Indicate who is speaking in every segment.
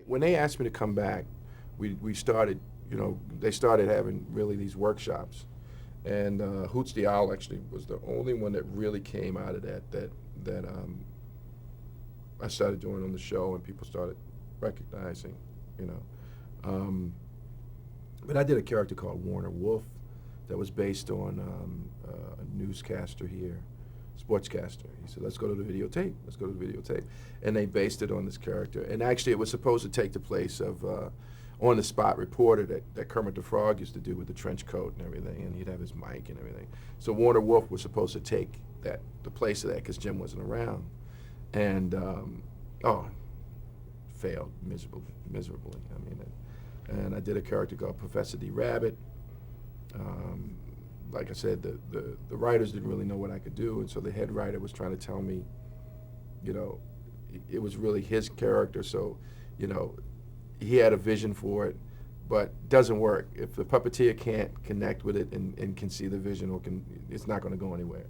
Speaker 1: when they asked me to come back, we started, they started having really these workshops. And Hoots the Owl actually was the only one that really came out of that I started doing on the show, and people started recognizing, you know. But I did a character called Warner Wolf that was based on a newscaster here, sportscaster. He said, let's go to the videotape, let's go to the videotape. And they based it on this character. And actually it was supposed to take the place of on-the-spot reporter that Kermit the Frog used to do with the trench coat and everything, and he'd have his mic and everything. So Warner Wolf was supposed to take the place of that because Jim wasn't around. And, failed miserably. I mean, and I did a character called Professor D. Rabbit. Like I said, the writers didn't really know what I could do, and so the head writer was trying to tell me, it was really his character, so, he had a vision for it, but doesn't work. If the puppeteer can't connect with it and can see the vision, it's not going to go anywhere.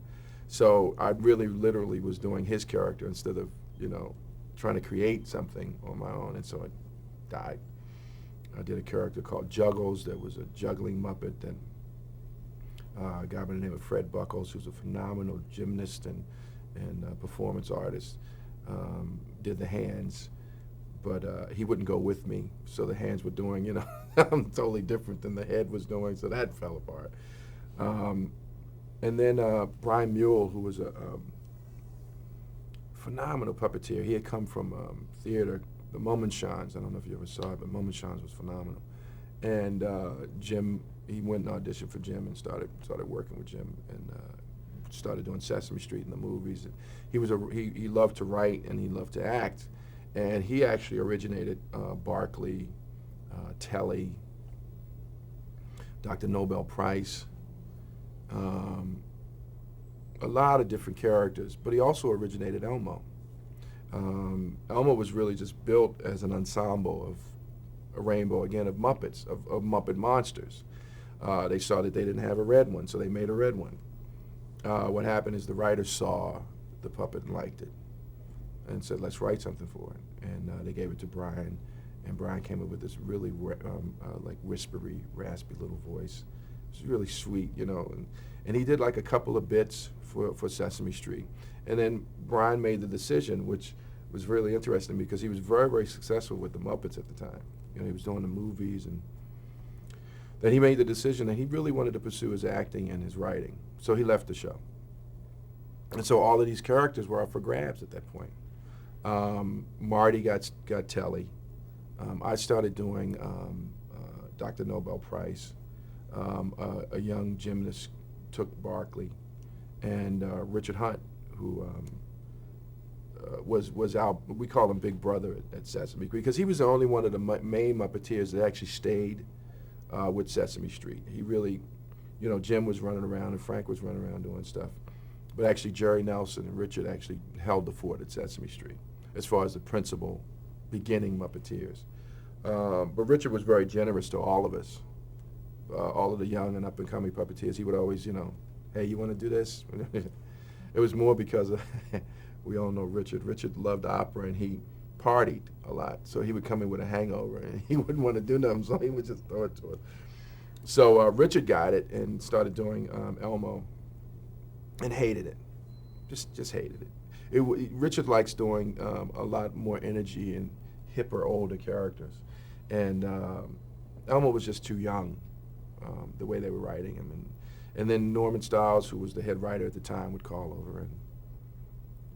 Speaker 1: So I really literally was doing his character instead of, trying to create something on my own, and so it died. I did a character called Juggles that was a juggling Muppet, and a guy by the name of Fred Buckles, who's a phenomenal gymnast and performance artist, did the hands, but he wouldn't go with me, so the hands were doing, totally different than the head was doing, so that fell apart. And then Brian Mule, who was a phenomenal puppeteer. He had come from theater, the Momenshans. I don't know if you ever saw it, but Momenshans was phenomenal. And Jim, he went and auditioned for Jim and started working with Jim and started doing Sesame Street in the movies. And he loved to write and he loved to act. And he actually originated Barkley, Telly, Dr. Nobel Price, a lot of different characters, but he also originated Elmo. Elmo was really just built as an ensemble of a rainbow, again, of Muppets, of Muppet monsters. They saw that they didn't have a red one, so they made a red one. What happened is the writers saw the puppet and liked it and said, let's write something for it. And they gave it to Brian, and Brian came up with this really like whispery, raspy little voice. It was really sweet, and he did like a couple of bits for Sesame Street. And then Brian made the decision, which was really interesting because he was very, very successful with the Muppets at the time. He was doing the movies, and then he made the decision that he really wanted to pursue his acting and his writing. So he left the show. And so all of these characters were up for grabs at that point. Marty got Telly. I started doing Dr. Nobel Price. A young gymnast took Barkley, and Richard Hunt, who was our, we call him Big Brother at Sesame, because he was the only one of the main Muppeteers that actually stayed with Sesame Street. He really, Jim was running around and Frank was running around doing stuff, but actually Jerry Nelson and Richard actually held the fort at Sesame Street as far as the principal beginning Muppeteers. But Richard was very generous to all of us. All of the young and up-and-coming puppeteers. He would always, hey, you want to do this? It was more because we all know Richard. Richard loved opera, and he partied a lot. So he would come in with a hangover, and he wouldn't want to do nothing, so he would just throw it to us. So Richard got it and started doing Elmo and hated it. Just hated it. Richard likes doing a lot more energy and hipper, older characters. And Elmo was just too young. The way they were writing him, and then Norman Stiles, who was the head writer at the time, would call over and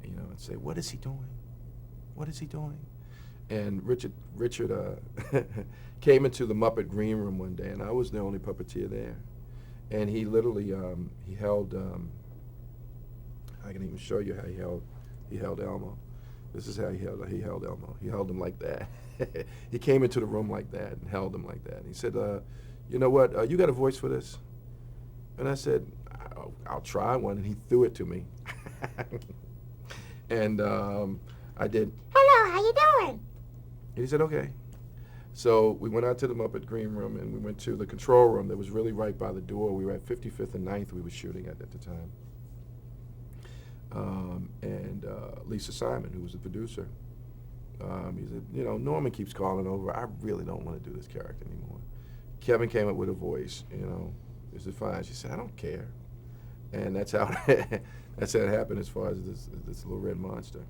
Speaker 1: and say, "What is he doing? What is he doing?" And Richard came into the Muppet green room one day, and I was the only puppeteer there, and he literally he held I can even show you how he held Elmo. This is how he held Elmo. He held him like that. He came into the room like that and held him like that. And he said, you know what, you got a voice for this? And I said, I'll try one. And he threw it to me. And I did,
Speaker 2: hello, how you doing?
Speaker 1: And he said, okay. So we went out to the Muppet green room, and we went to the control room that was really right by the door. We were at 55th and 9th we were shooting at the time. And Lisa Simon, who was the producer, He said, you know, Norman keeps calling over. I really don't want to do this character anymore. Kevin came up with a voice, you know. Is it fine? She said, I don't care. And that's how that's how it happened as far as this Little Red Monster.